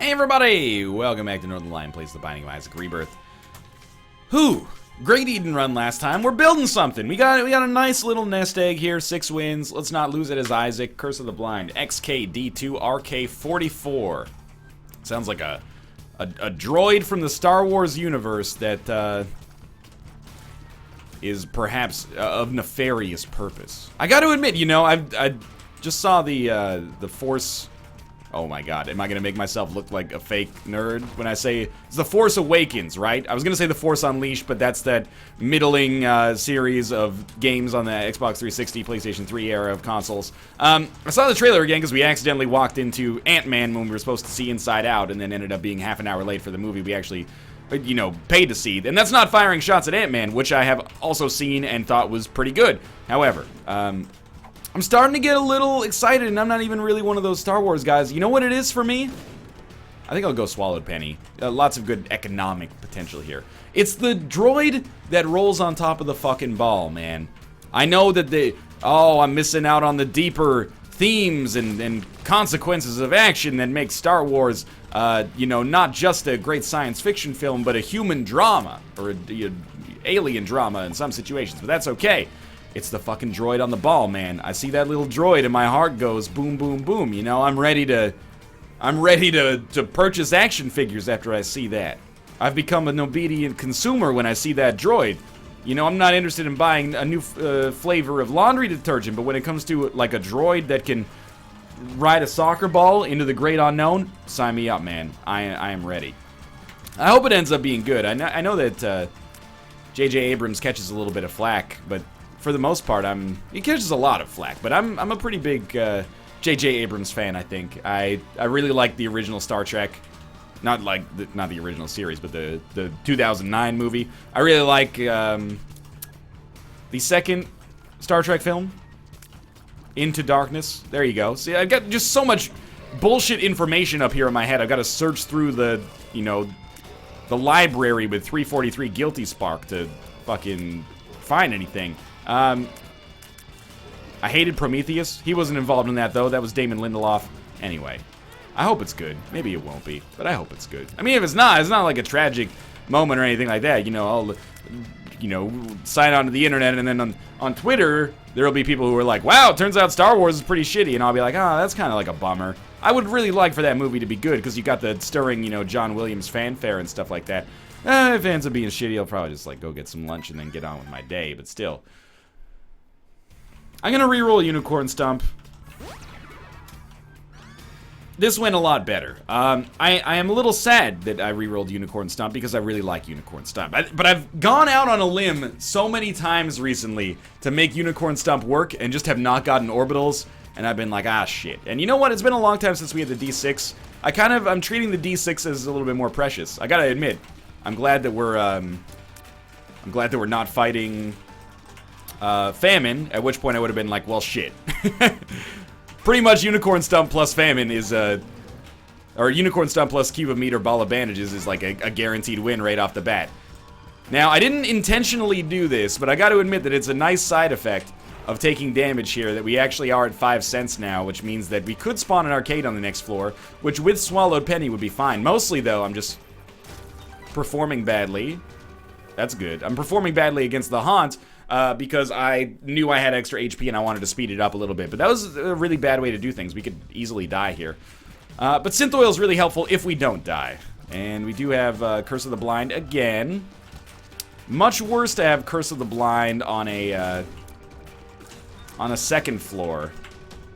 Hey everybody! Welcome back to Northern Lion Plays the Binding of Isaac Rebirth. Whew! Great Eden run last time. We're building something. We got a nice little nest egg here. 6 wins. Let's not lose it as Isaac. Curse of the Blind. XKD2 RK44. Sounds like a droid from the Star Wars universe that is perhaps of nefarious purpose. I got to admit, you know, I just saw the Force. Oh my god, am I gonna make myself look like a fake nerd when I say it's The Force Awakens, right? I was gonna say The Force Unleashed, but that's that middling series of games on the Xbox 360, PlayStation 3 era of consoles. I saw the trailer again because we accidentally walked into Ant-Man when we were supposed to see Inside Out and then ended up being half an hour late for the movie we actually, you know, paid to see. And that's not firing shots at Ant-Man, which I have also seen and thought was pretty good. However, I'm starting to get a little excited, and I'm not even really one of those Star Wars guys. You know what it is for me? I think I'll go Swallowed Penny. Lots of good economic potential here. It's the droid that rolls on top of the fucking ball, man. I know that I'm missing out on the deeper themes and consequences of action that make Star Wars, you know, not just a great science fiction film, but a human drama, or a alien drama in some situations, but that's okay. It's the fucking droid on the ball, man. I see that little droid and my heart goes boom, boom, boom. You know, I'm ready to purchase action figures after I see that. I've become an obedient consumer when I see that droid. You know, I'm not interested in buying a new flavor of laundry detergent, but when it comes to, like, a droid that can ride a soccer ball into the great unknown, sign me up, man. I am ready. I hope it ends up being good. I know that J.J. Abrams catches a little bit of flack, but for the most part, he catches a lot of flack, but I'm a pretty big J.J. Abrams fan, I think. I really like the original Star Trek. Not the original series, but the 2009 movie. I really like the second Star Trek film, Into Darkness. There you go. See, I've got just so much bullshit information up here in my head. I've got to search through the library with 343 Guilty Spark to fucking find anything. I hated Prometheus. He wasn't involved in that, though. That was Damon Lindelof. Anyway, I hope it's good. Maybe it won't be, but I hope it's good. I mean, if it's not like a tragic moment or anything like that. You know, I'll, sign on to the internet, and then on Twitter, there'll be people who are like, wow, it turns out Star Wars is pretty shitty, and I'll be like, oh, that's kind of like a bummer. I would really like for that movie to be good, because you got the stirring, John Williams fanfare and stuff like that. If it ends up being shitty, I'll probably just, go get some lunch and then get on with my day, but still. I'm gonna reroll Unicorn Stump. This went a lot better. I am a little sad that I rerolled Unicorn Stump because I really like Unicorn Stump. But I've gone out on a limb so many times recently to make Unicorn Stump work and just have not gotten orbitals, and I've been like, ah, shit. And you know what? It's been a long time since we had the D6. I'm treating the D6 as a little bit more precious. I gotta admit, I'm glad that we're not fighting Famine, at which point I would have been like, well, shit. Pretty much Unicorn Stump plus Famine is, or Unicorn Stump plus Cube of Meat or Ball of Bandages is like a guaranteed win right off the bat. Now, I didn't intentionally do this, but I got to admit that it's a nice side effect of taking damage here that we actually are at 5 cents now, which means that we could spawn an arcade on the next floor, which with Swallowed Penny would be fine. Mostly, though, I'm just performing badly. That's good. I'm performing badly against the Haunt, because I knew I had extra HP and I wanted to speed it up a little bit. But that was a really bad way to do things. We could easily die here. But Synth Oil is really helpful if we don't die. And we do have Curse of the Blind again. Much worse to have Curse of the Blind on a second floor.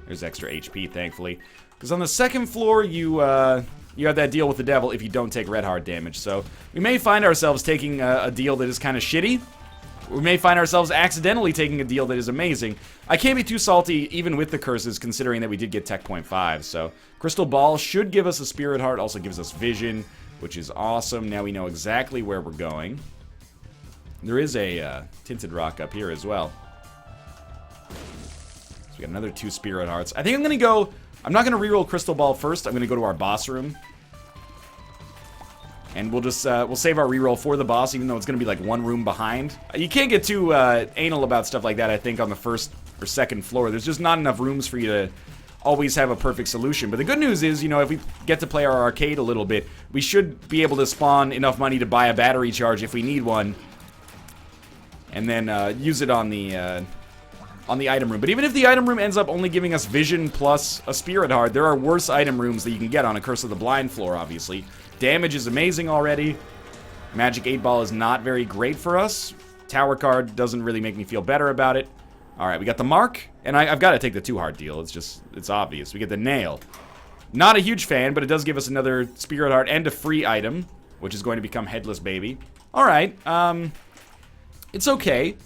There's extra HP, thankfully. Because on the second floor, you have that deal with the devil if you don't take red heart damage. So we may find ourselves taking a deal that is kind of shitty. We may find ourselves accidentally taking a deal that is amazing. I can't be too salty, even with the curses, considering that we did get Tech Point 5. So, Crystal Ball should give us a Spirit Heart, also gives us Vision, which is awesome. Now we know exactly where we're going. There is a Tinted Rock up here as well. So we got another 2 Spirit Hearts. I think I'm going to go... I'm not going to reroll Crystal Ball first. I'm going to go to our boss room. And we'll just, we'll save our reroll for the boss, even though it's going to be like 1 room behind. You can't get too anal about stuff like that, I think, on the first or second floor. There's just not enough rooms for you to always have a perfect solution. But the good news is, you know, if we get to play our arcade a little bit, we should be able to spawn enough money to buy a battery charge if we need one. And then use it on the item room. But even if the item room ends up only giving us vision plus a spirit heart, there are worse item rooms that you can get on a Curse of the Blind floor, obviously. Damage is amazing already. Magic 8 Ball is not very great for us. Tower card doesn't really make me feel better about it. Alright, we got the mark, and I've got to take the 2-heart deal. It's obvious. We get the nail. Not a huge fan, but it does give us another spirit heart and a free item, which is going to become Headless Baby. Alright, it's okay.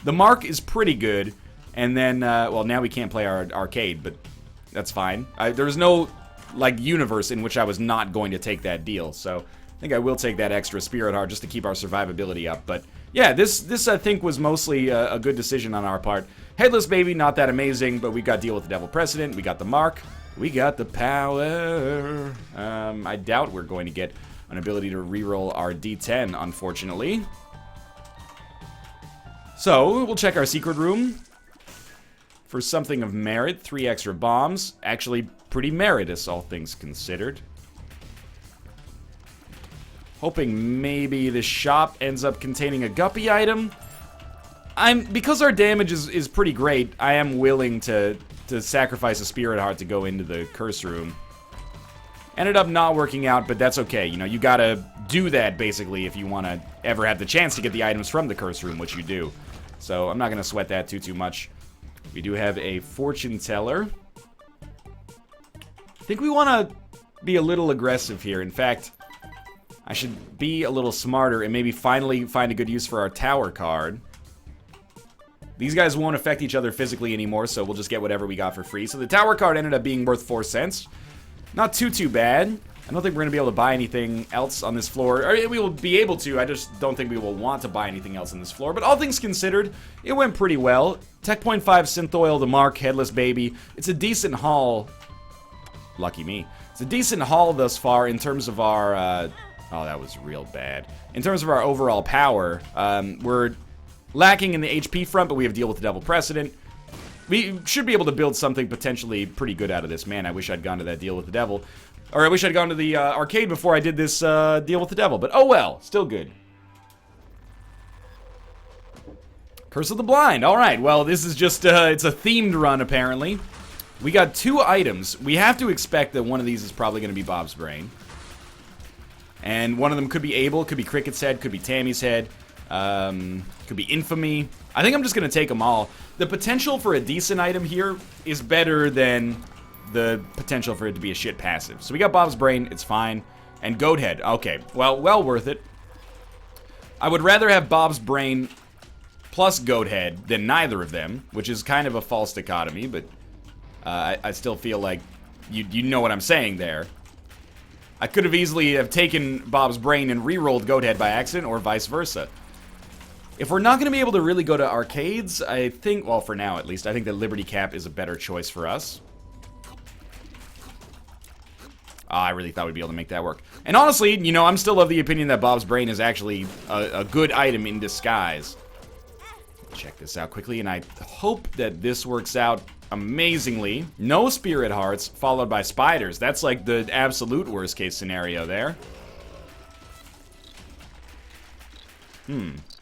The mark is pretty good, and then, well, now we can't play our arcade, but that's fine. There's no, like, universe in which I was not going to take that deal, so I think I will take that extra spirit heart just to keep our survivability up. But yeah, this I think was mostly a good decision on our part. Headless Baby, not that amazing, but we got Deal with the Devil Precedent, we got the mark, we got the power. I doubt we're going to get an ability to reroll our D10, unfortunately. So, we'll check our secret room for something of merit. 3 extra bombs. Actually, pretty meritorious, all things considered. Hoping maybe the shop ends up containing a guppy item. Because our damage is pretty great, I am willing to sacrifice a spirit heart to go into the curse room. Ended up not working out, but that's okay. You know, you gotta do that, basically, if you want to ever have the chance to get the items from the curse room, which you do. So, I'm not gonna sweat that too much. We do have a fortune teller. I think we want to be a little aggressive here. In fact, I should be a little smarter and maybe finally find a good use for our tower card. These guys won't affect each other physically anymore, so we'll just get whatever we got for free. So the tower card ended up being worth 4 cents. Not too bad. I don't think we're going to be able to buy anything else on this floor. Or we will be able to, I just don't think we will want to buy anything else on this floor. But all things considered, it went pretty well. Tech Point 5, Synth Oil, the Mark, Headless Baby. It's a decent haul. Lucky me. It's a decent haul thus far in terms of our... oh, that was real bad. In terms of our overall power, we're lacking in the HP front, but we have Deal with the Devil Precedent. We should be able to build something potentially pretty good out of this. Man, I wish I'd gone to that Deal with the Devil. Or I wish I'd gone to the arcade before I did this Deal with the Devil. But oh well, still good. Curse of the Blind. Alright, well, this is just, it's a themed run, apparently. We got 2 items. We have to expect that one of these is probably going to be Bob's Brain. And one of them could be Abel, could be Cricket's head, could be Tammy's head, could be Infamy. I think I'm just going to take them all. The potential for a decent item here is better than the potential for it to be a shit passive. So we got Bob's Brain, it's fine. And Goat Head, okay, well worth it. I would rather have Bob's Brain plus Goat Head than neither of them, which is kind of a false dichotomy, but I still feel like you know what I'm saying there. I could have easily have taken Bob's Brain and re-rolled Goat Head by accident, or vice versa. If we're not going to be able to really go to arcades, I think, well, for now at least, I think that Liberty Cap is a better choice for us. I really thought we'd be able to make that work. And honestly, you know, I'm still of the opinion that Bob's Brain is actually a good item in disguise. Check this out quickly, and I hope that this works out amazingly. No Spirit Hearts, followed by Spiders. That's like the absolute worst case scenario there.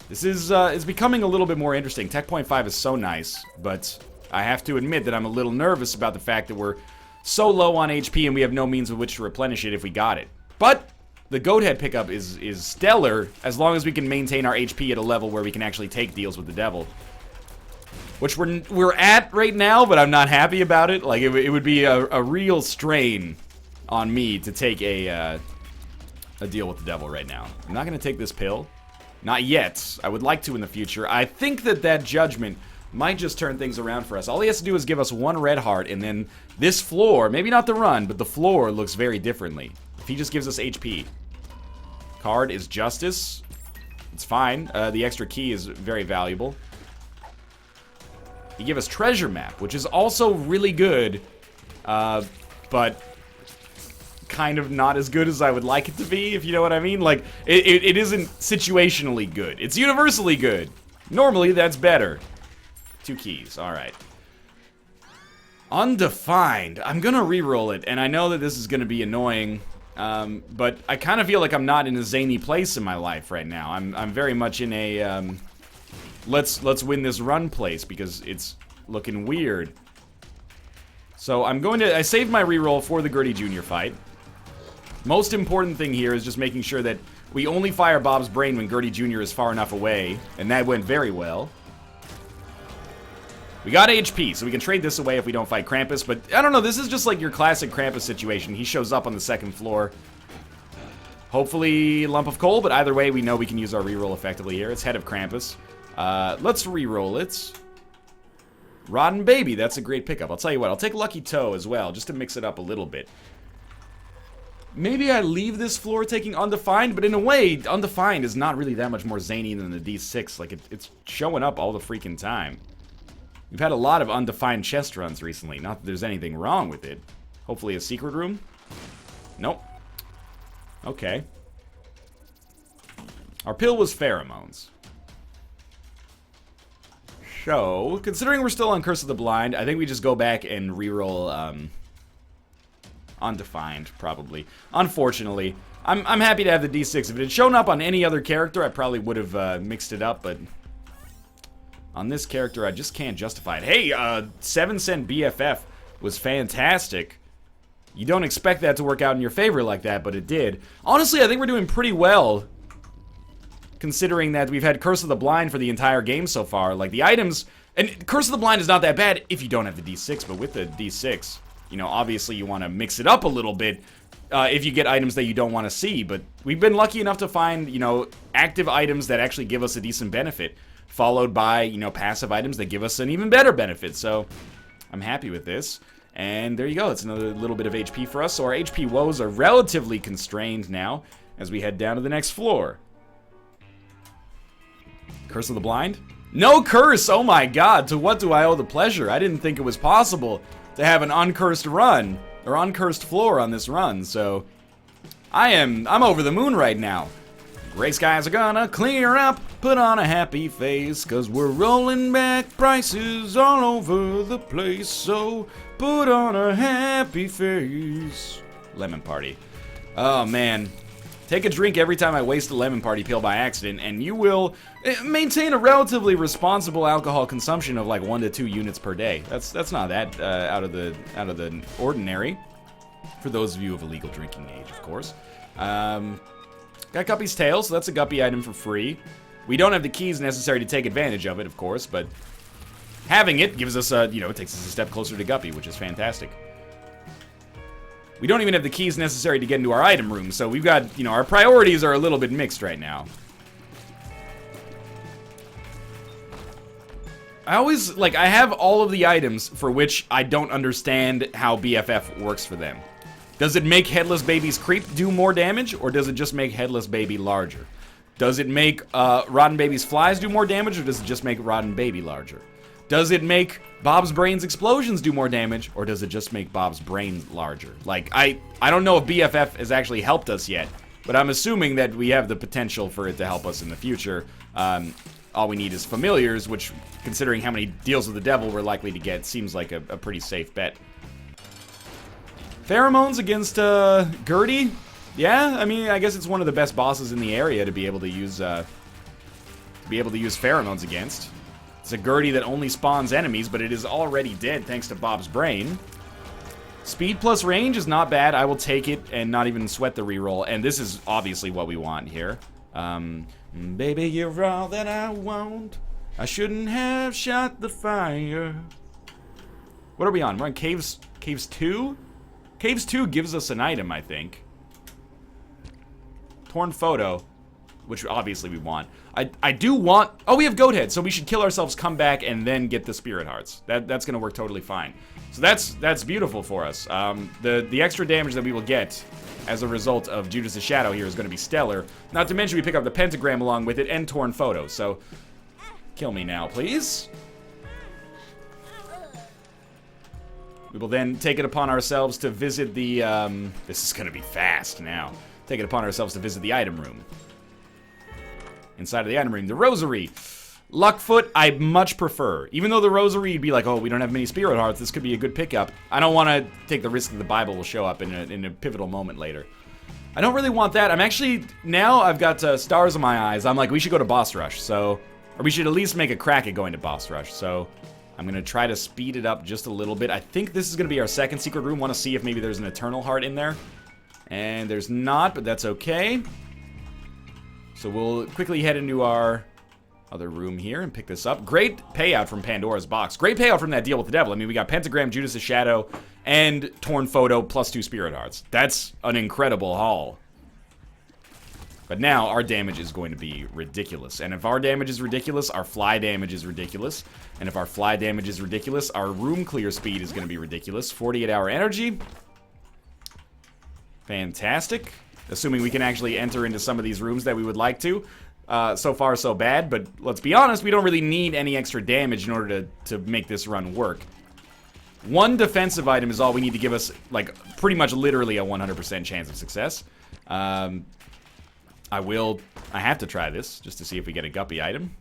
This is becoming a little bit more interesting. Tech Point 5 is so nice, but I have to admit that I'm a little nervous about the fact that we're so low on HP and we have no means with which to replenish it if we got it. But the Goat Head pickup is stellar as long as we can maintain our HP at a level where we can actually take deals with the devil. Which we're at right now, but I'm not happy about it. Like, it would be a real strain on me to take a deal with the devil right now. I'm not going to take this pill. Not yet. I would like to in the future. I think that judgment might just turn things around for us. All he has to do is give us 1 red heart, and then this floor, maybe not the run, but the floor looks very differently. If he just gives us HP. Card is Justice. It's fine. The extra key is very valuable. He gave us Treasure Map, which is also really good, but kind of not as good as I would like it to be, if you know what I mean. Like, it isn't situationally good. It's universally good. Normally, that's better. 2 keys, alright. Undefined. I'm gonna reroll it, and I know that this is gonna be annoying, but I kind of feel like I'm not in a zany place in my life right now. I'm very much in a let's win this run place because it's looking weird. So I saved my reroll for the Gertie Jr. fight. Most important thing here is just making sure that we only fire Bob's Brain when Gertie Jr. is far enough away, and that went very well. We got HP, so we can trade this away if we don't fight Krampus, but I don't know, this is just like your classic Krampus situation. He shows up on the second floor. Hopefully Lump of Coal, but either way, we know we can use our reroll effectively here. It's Head of Krampus. Let's reroll it. Rotten Baby, that's a great pickup. I'll tell you what, I'll take Lucky Toe as well, just to mix it up a little bit. Maybe I leave this floor taking Undefined, but in a way, Undefined is not really that much more zany than the D6. Like, it's showing up all the freaking time. We've had a lot of Undefined chest runs recently. Not that there's anything wrong with it. Hopefully a secret room? Nope. Okay. Our pill was pheromones. So, considering we're still on Curse of the Blind, I think we just go back and reroll, Undefined, probably. Unfortunately. I'm happy to have the D6. If it had shown up on any other character, I probably would have mixed it up, but on this character, I just can't justify it. Hey, 7 cent BFF was fantastic. You don't expect that to work out in your favor like that, but it did. Honestly, I think we're doing pretty well, considering that we've had Curse of the Blind for the entire game so far. Like, the items... And Curse of the Blind is not that bad if you don't have the D6, but with the D6, you know, obviously you want to mix it up a little bit if you get items that you don't want to see. But we've been lucky enough to find, you know, active items that actually give us a decent benefit, followed by, you know, passive items that give us an even better benefit. So, I'm happy with this. And there you go, it's another little bit of HP for us. So our HP woes are relatively constrained now as we head down to the next floor. Curse of the Blind? No curse! Oh my god, to what do I owe the pleasure? I didn't think it was possible to have an uncursed run, or uncursed floor on this run, so I'm over the moon right now. Gray skies are gonna clear up, put on a happy face, 'cause we're rolling back prices all over the place, so put on a happy face. Lemon Party. Oh man. Take a drink every time I waste a Lemon Party pill by accident, and you will maintain a relatively responsible alcohol consumption of like 1 to 2 units per day. That's not that out of the ordinary. For those of you of a legal drinking age, of course. Got Guppy's tail, so that's a Guppy item for free. We don't have the keys necessary to take advantage of it, of course, but having it gives us a, you know, it takes us a step closer to Guppy, which is fantastic. We don't even have the keys necessary to get into our item room, so we've got, you know, our priorities are a little bit mixed right now. I always, like, I have all of the items for which I don't understand how BFF works for them. Does it make Headless Baby's creep do more damage, or does it just make Headless Baby larger? Does it make Rotten Baby's flies do more damage, or does it just make Rotten Baby larger? Does it make Bob's Brain's explosions do more damage, or does it just make Bob's brain larger? Like, I don't know if BFF has actually helped us yet, but I'm assuming that we have the potential for it to help us in the future. All we need is familiars, which, considering how many deals with the devil we're likely to get, seems like a pretty safe bet. Pheromones against Gertie? Yeah, I mean, I guess it's one of the best bosses in the area to be able to use pheromones against. It's a Gertie that only spawns enemies, but it is already dead thanks to Bob's Brain. Speed plus range is not bad. I will take it and not even sweat the reroll. And this is obviously what we want here. Baby, you're all that I want. I shouldn't have shot the fire. What are we on? We're on Caves 2? Caves 2 gives us an item, I think. Torn Photo, which obviously we want. I do want... Oh, we have Goat Head, so we should kill ourselves, come back, and then get the Spirit Hearts. That's going to work totally fine. So that's beautiful for us. The extra damage that we will get as a result of Judas' Shadow here is going to be stellar. Not to mention we pick up the Pentagram along with it and Torn Photo, so... Kill me now, please. We will then take it upon ourselves to visit the... This is going to be fast now. Take it upon ourselves to visit the item room. Inside of the item room, the rosary. Luckfoot, I much prefer. Even though the Rosary, you'd be like, oh, we don't have many Spirit Hearts, this could be a good pickup. I don't want to take the risk that the Bible will show up in a pivotal moment later. I don't really want that. I'm actually, now I've got stars in my eyes. I'm like, we should go to Boss Rush, so, or we should at least make a crack at going to Boss Rush, so I'm going to try to speed it up just a little bit. I think this is going to be our second secret room. Want to see if maybe there's an Eternal Heart in there. And there's not, but that's okay. So we'll quickly head into our other room here and pick this up. Great payout from Pandora's Box. Great payout from that deal with the devil. I mean, we got Pentagram, Judas' Shadow, and Torn Photo plus 2 Spirit Hearts. That's an incredible haul. But now our damage is going to be ridiculous. And if our damage is ridiculous, our fly damage is ridiculous. And if our fly damage is ridiculous, our room clear speed is going to be ridiculous. 48-hour energy. Fantastic. Assuming we can actually enter into some of these rooms that we would like to. So far, so bad. But let's be honest, we don't really need any extra damage in order to make this run work. One defensive item is all we need to give us, like, pretty much literally a 100% chance of success. I have to try this, just to see if we get a guppy item.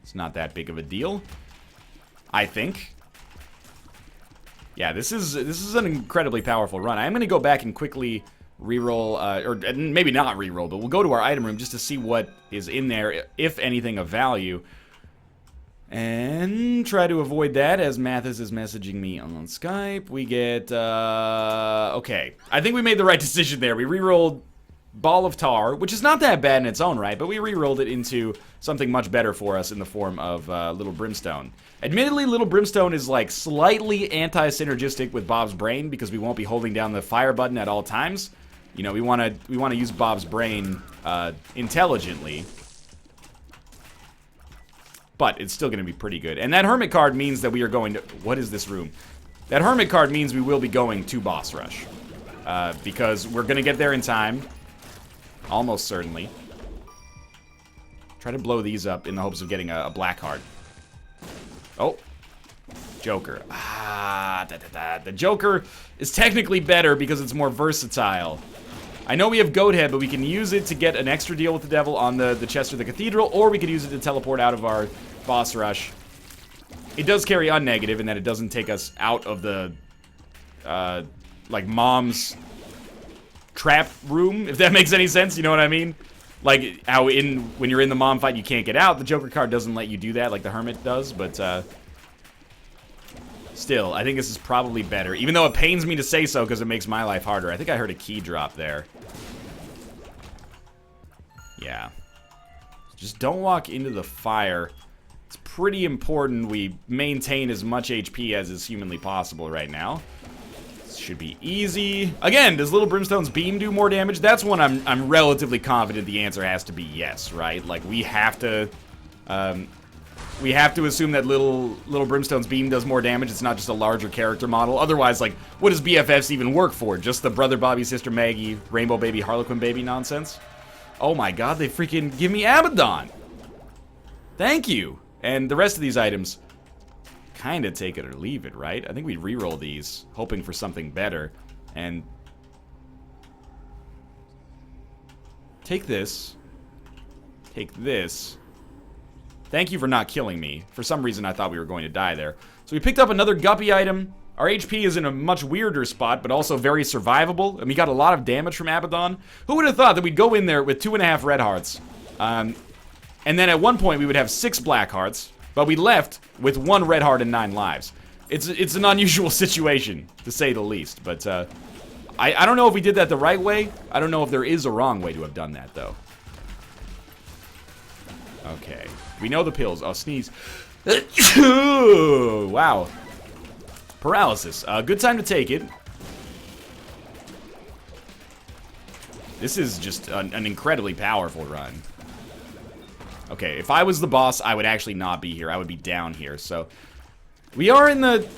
It's not that big of a deal, I think. Yeah, this is an incredibly powerful run. I am going to go back and quickly reroll, or maybe not reroll, but we'll go to our item room just to see what is in there, if anything of value. And try to avoid that as Mathis is messaging me on Skype. We get, okay. I think we made the right decision there. We rerolled Ball of Tar, which is not that bad in its own right, but we re-rolled it into something much better for us in the form of Little Brimstone. Admittedly, Little Brimstone is like slightly anti-synergistic with Bob's Brain because we won't be holding down the fire button at all times. You know, we want to use Bob's Brain intelligently, but it's still going to be pretty good. And that Hermit card means that we are going to... What is this room? That Hermit card means we will be going to Boss Rush because we're going to get there in time. Almost certainly. Try to blow these up in the hopes of getting a black heart. Oh. Joker. The Joker is technically better because it's more versatile. I know we have Goat Head, but we can use it to get an extra deal with the devil on the chest or the cathedral, or we could use it to teleport out of our boss rush. It does carry unnegative in that it doesn't take us out of the, like, mom's trap room, if that makes any sense, you know what I mean? Like, how when you're in the mom fight you can't get out, the Joker card doesn't let you do that like the Hermit does, but, still, I think this is probably better, even though it pains me to say so because it makes my life harder. I think I heard a key drop there. Yeah. Just don't walk into the fire. It's pretty important we maintain as much HP as is humanly possible right now. This should be easy. Again, does Little Brimstone's beam do more damage? That's one I'm relatively confident the answer has to be yes, right? Like, we have to assume that Little Brimstone's beam does more damage. It's not just a larger character model. Otherwise, like, what does BFFs even work for? Just the Brother Bobby, Sister Maggie, Rainbow Baby, Harlequin Baby nonsense? Oh my god, they freaking give me Abaddon! Thank you! And the rest of these items, kinda take it or leave it, right? I think we reroll these, hoping for something better. And take this. Take this. Thank you for not killing me. For some reason, I thought we were going to die there. So we picked up another Guppy item. Our HP is in a much weirder spot, but also very survivable. And we got a lot of damage from Abaddon. Who would have thought that we'd go in there with 2.5 red hearts? And then at one point, we would have 6 black hearts. But we left with 1 red heart and 9 lives. It's an unusual situation, to say the least. But I don't know if we did that the right way. I don't know if there is a wrong way to have done that, though. Okay. We know the pills. I'll sneeze. Wow. Paralysis. Good time to take it. This is just an incredibly powerful run. Okay, if I was the boss, I would actually not be here. I would be down here. So we are in the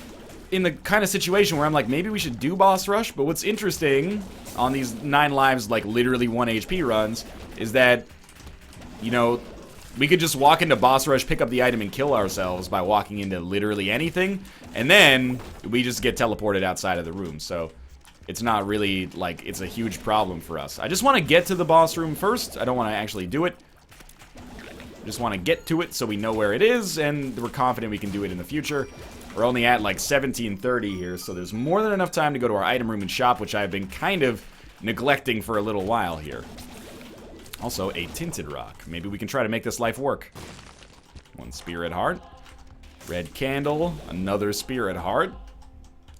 kind of situation where I'm like, maybe we should do boss rush. But what's interesting on these 9 lives, like literally 1 HP runs, is that, you know, we could just walk into boss rush, pick up the item, and kill ourselves by walking into literally anything, and then we just get teleported outside of the room. So it's not really like it's a huge problem for us. I just want to get to the boss room first. I don't want to actually do it. Just want to get to it so we know where it is, and we're confident we can do it in the future. We're only at like 17:30 here, so there's more than enough time to go to our item room and shop, which I've been kind of neglecting for a little while here. Also, a tinted rock. Maybe we can try to make this life work. One spirit heart. Red candle. Another spirit heart.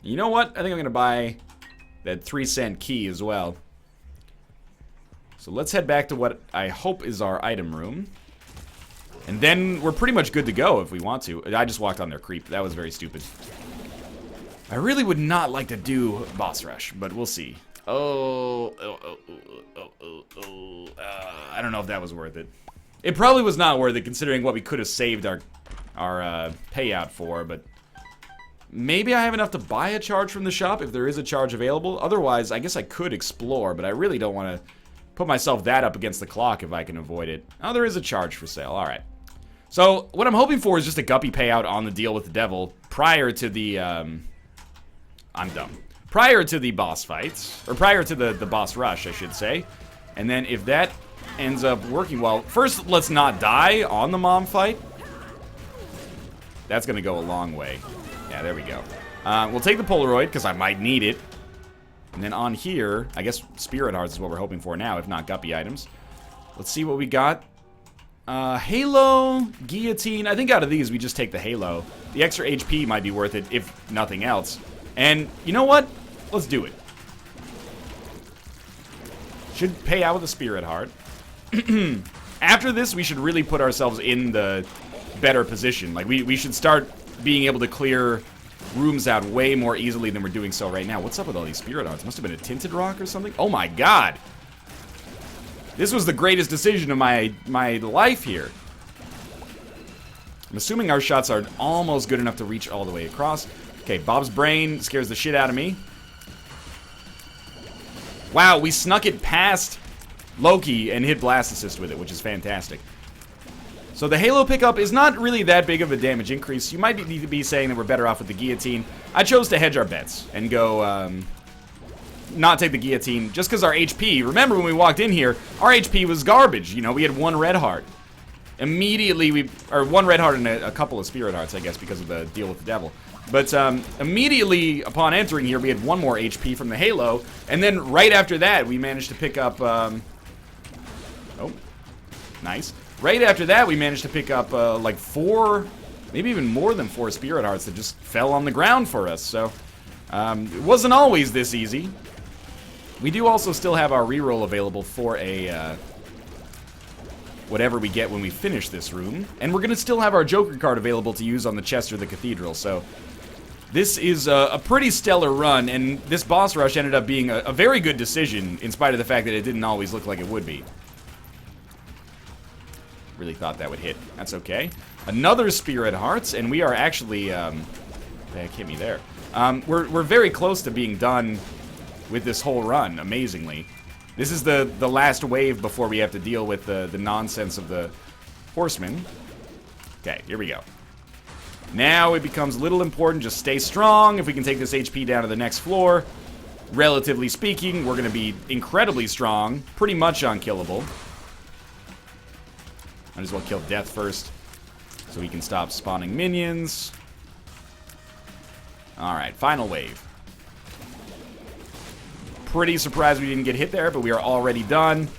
You know what? I think I'm going to buy that 3-cent key as well. So let's head back to what I hope is our item room. And then we're pretty much good to go if we want to. I just walked on their creep. That was very stupid. I really would not like to do boss rush, but we'll see. I don't know if that was worth it. It probably was not worth it considering what we could have saved our payout for, but maybe I have enough to buy a charge from the shop if there is a charge available. Otherwise, I guess I could explore, but I really don't want to put myself that up against the clock if I can avoid it. Oh, there is a charge for sale. All right. So what I'm hoping for is just a guppy payout on the deal with the devil prior to the, I'm dumb. Prior to the boss fights, or prior to the boss rush, I should say. And then if that ends up working well, first let's not die on the mom fight. That's gonna go a long way. Yeah, there we go. We'll take the Polaroid, because I might need it. And then on here, I guess Spirit Hearts is what we're hoping for now, if not Guppy items. Let's see what we got. Halo, Guillotine. I think out of these, we just take the Halo. The extra HP might be worth it, if nothing else. And you know what? Let's do it. Should pay out with a Spirit Heart. After this, we should really put ourselves in the better position. Like, we should start being able to clear rooms out way more easily than we're doing so right now. What's up with all these Spirit Hearts? Must have been a tinted rock or something. Oh my god! This was the greatest decision of my life here. I'm assuming our shots are almost good enough to reach all the way across. Okay, Bob's brain scares the shit out of me. Wow, we snuck it past Loki and hit Blast Assist with it, which is fantastic. So the Halo pickup is not really that big of a damage increase. You might need to be saying that we're better off with the Guillotine. I chose to hedge our bets and go, not take the Guillotine just because our HP, remember when we walked in here, our HP was garbage. You know, we had one red heart. Immediately or one red heart and a couple of Spirit Hearts, I guess, because of the deal with the devil. But immediately upon entering here, we had one more HP from the Halo, and then right after that, we managed to pick up, oh, nice. Right after that, we managed to pick up, like 4, maybe even more than 4 Spirit Hearts that just fell on the ground for us, so it wasn't always this easy. We do also still have our reroll available for a, whatever we get when we finish this room, and we're going to still have our Joker card available to use on the chest or the Cathedral, so this is a pretty stellar run, and this boss rush ended up being a very good decision, in spite of the fact that it didn't always look like it would be. Really thought that would hit. That's okay. Another Spirit Hearts, and we are actually, they hit me there. We're very close to being done with this whole run, amazingly. This is the last wave before we have to deal with the nonsense of the horsemen. Okay, here we go. Now it becomes little important, just stay strong. If we can take this HP down to the next floor, relatively speaking, we're going to be incredibly strong, pretty much unkillable. Might as well kill Death first, so we can stop spawning minions. Alright, final wave. Pretty surprised we didn't get hit there, but we are already done.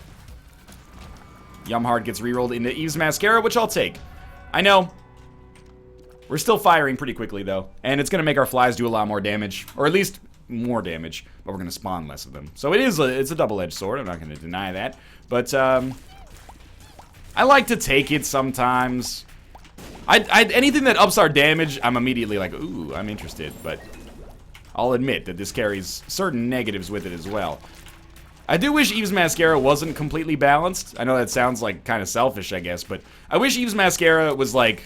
Yumhard gets rerolled into Eve's Mascara, which I'll take. I know. We're still firing pretty quickly, though. And it's going to make our flies do a lot more damage. Or at least more damage. But we're going to spawn less of them. So it's a double-edged sword. I'm not going to deny that. But, I like to take it sometimes. Anything that ups our damage, I'm immediately like, ooh, I'm interested. But I'll admit that this carries certain negatives with it as well. I do wish Eve's Mascara wasn't completely balanced. I know that sounds like kind of selfish, I guess. But I wish Eve's Mascara was like,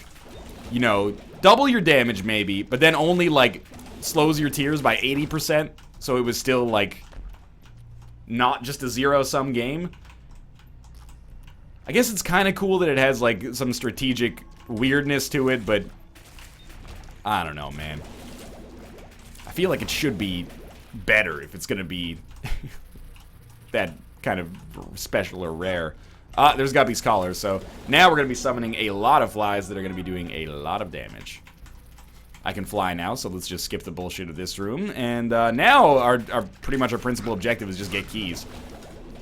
you know, double your damage maybe, but then only like slows your tears by 80%. So it was still like not just a zero-sum game. I guess it's kind of cool that it has like some strategic weirdness to it, but I don't know, man. I feel like it should be better if it's gonna be that kind of special or rare. There's got these collars, so now we're going to be summoning a lot of flies that are going to be doing a lot of damage. I can fly now, so let's just skip the bullshit of this room. And now our pretty much our principal objective is just get keys.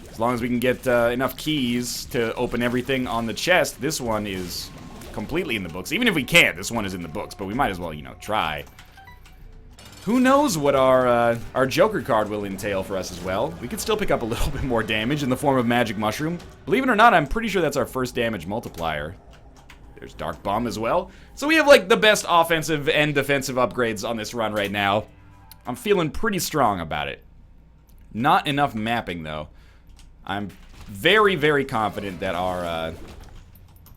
As long as we can get enough keys to open everything on the chest, this one is completely in the books. Even if we can't, this one is in the books, but we might as well, you know, try. Who knows what our Joker card will entail for us as well. We could still pick up a little bit more damage in the form of Magic Mushroom. Believe it or not, I'm pretty sure that's our first damage multiplier. There's Dark Bomb as well. So we have, like, the best offensive and defensive upgrades on this run right now. I'm feeling pretty strong about it. Not enough mapping, though. I'm very, very confident that our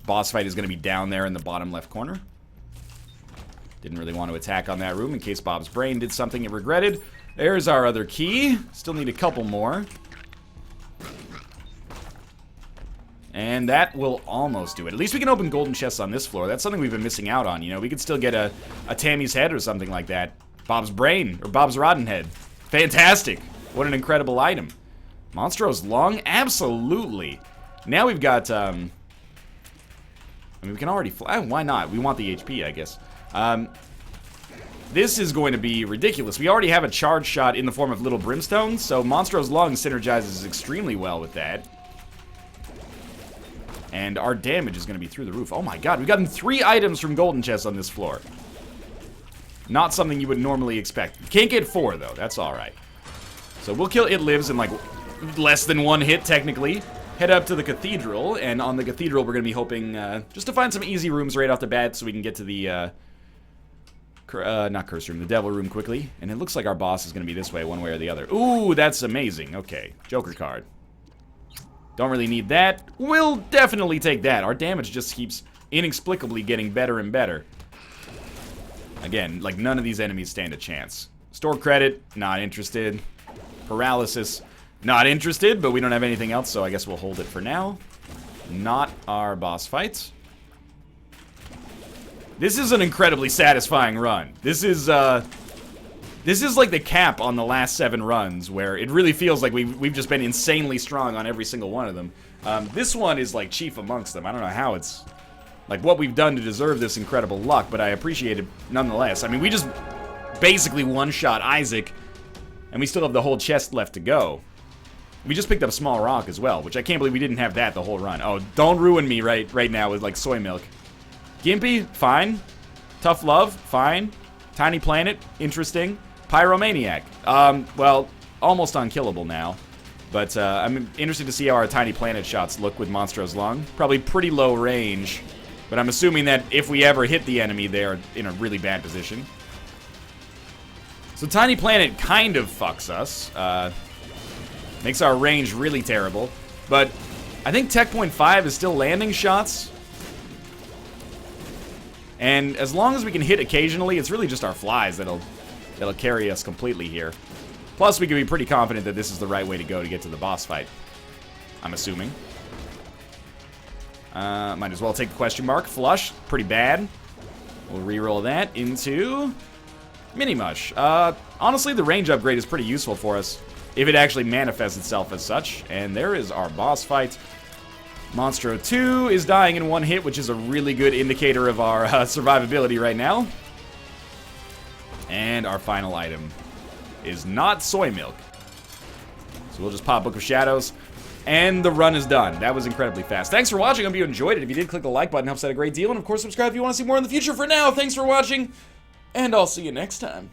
boss fight is going to be down there in the bottom left corner. Didn't really want to attack on that room in case Bob's brain did something it regretted. There's our other key. Still need a couple more. And that will almost do it. At least we can open golden chests on this floor. That's something we've been missing out on, you know. We could still get a Tammy's head or something like that. Bob's brain, or Bob's rotten head. Fantastic. What an incredible item. Monstro's lung? Absolutely. Now we've got, I mean, we can already fly. Why not? We want the HP, I guess. This is going to be ridiculous. We already have a charge shot in the form of Little Brimstone, so Monstro's lung synergizes extremely well with that. And our damage is going to be through the roof. Oh my god, we've gotten 3 items from golden chests on this floor. Not something you would normally expect. Can't get 4, though. That's alright. So we'll kill It Lives in, like, less than 1 hit, technically. Head up to the Cathedral, and on the Cathedral we're going to be hoping just to find some easy rooms right off the bat so we can get to the, not Curse Room, the Devil Room quickly. And it looks like our boss is going to be this way, one way or the other. Ooh, that's amazing. Okay, Joker card. Don't really need that. We'll definitely take that. Our damage just keeps inexplicably getting better and better. Again, like, none of these enemies stand a chance. Store credit, not interested. Paralysis, not interested, but we don't have anything else, so I guess we'll hold it for now. Not our boss fights. This is an incredibly satisfying run. This is like the cap on the last 7 runs, where it really feels like we've just been insanely strong on every single one of them. This one is like chief amongst them. I don't know how it's, like, what we've done to deserve this incredible luck, but I appreciate it nonetheless. I mean, we just basically one-shot Isaac, and we still have the whole chest left to go. We just picked up Small Rock as well, which I can't believe we didn't have that the whole run. Oh, don't ruin me right now with, like, soy milk. Gimpy, fine. Tough Love, fine. Tiny Planet, interesting. Pyromaniac, well, almost unkillable now. But I'm interested to see how our Tiny Planet shots look with Monstro's Lung. Probably pretty low range, but I'm assuming that if we ever hit the enemy, they're in a really bad position. So Tiny Planet kind of fucks us. Makes our range really terrible. But I think Tech Point 5 is still landing shots. And as long as we can hit occasionally, it's really just our flies that'll carry us completely here. Plus, we can be pretty confident that this is the right way to go to get to the boss fight. I'm assuming. Might as well take the question mark. Flush, pretty bad. We'll reroll that into Mini Mush. Honestly, the range upgrade is pretty useful for us if it actually manifests itself as such. And there is our boss fight. Monstro 2 is dying in 1 hit, which is a really good indicator of our survivability right now. And our final item is not soy milk. So we'll just pop Book of Shadows, and the run is done. That was incredibly fast. Thanks for watching. I hope you enjoyed it. If you did, click the like button. Helps out a great deal. And, of course, subscribe if you want to see more in the future. For now, thanks for watching, and I'll see you next time.